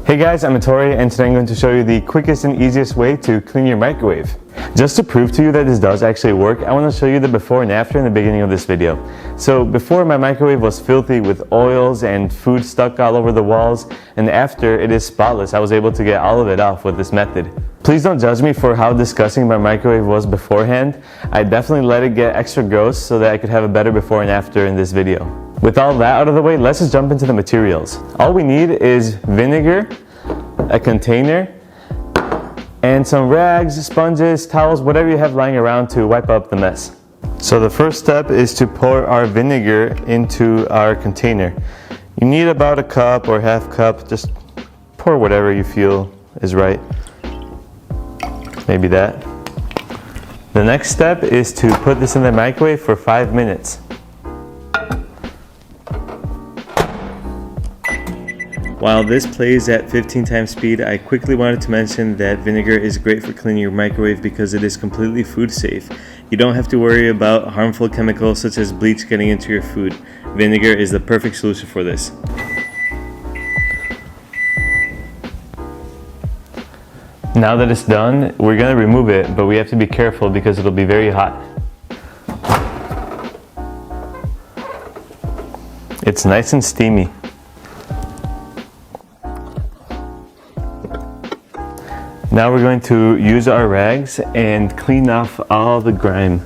Hey guys, I'm Ettore, and today I'm going to show you the quickest and easiest way to clean your microwave. Just to prove to you that this does actually work, I want to show you the before and after in the beginning of this video. So before, my microwave was filthy with oils and food stuck all over the walls, and after, it is spotless. I was able to get all of it off with this method. Please don't judge me for how disgusting my microwave was beforehand. I definitely let it get extra gross so that I could have a better before and after in this video. With all that out of the way, let's just jump into the materials. All we need is vinegar, a container, and some rags, sponges, towels, whatever you have lying around to wipe up the mess. So the first step is to pour our vinegar into our container. You need about a cup or half cup, just pour whatever you feel is right. Maybe that. The next step is to put this in the microwave for 5 minutes. While this plays at 15 times speed, I quickly wanted to mention that vinegar is great for cleaning your microwave because it is completely food safe. You don't have to worry about harmful chemicals such as bleach getting into your food. Vinegar is the perfect solution for this. Now that it's done, we're going to remove it, but we have to be careful because it'll be very hot. It's nice and steamy. Now we're going to use our rags and clean off all the grime.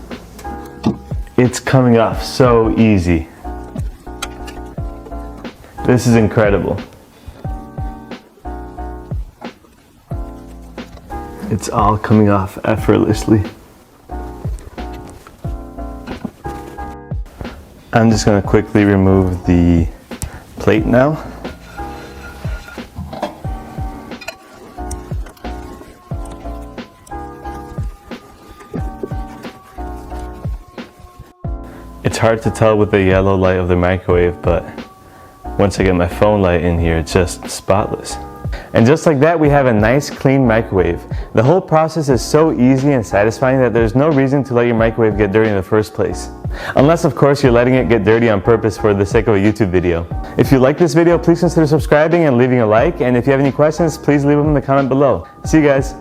It's coming off so easy. This is incredible. It's all coming off effortlessly. I'm just going to quickly remove the plate now. It's hard to tell with the yellow light of the microwave, but once I get my phone light in here, it's just spotless. And just like that, we have a nice clean microwave. The whole process is so easy and satisfying that there's no reason to let your microwave get dirty in the first place. Unless, of course, you're letting it get dirty on purpose for the sake of a YouTube video. If you like this video, please consider subscribing and leaving a like. And if you have any questions, please leave them in the comment below. See you guys.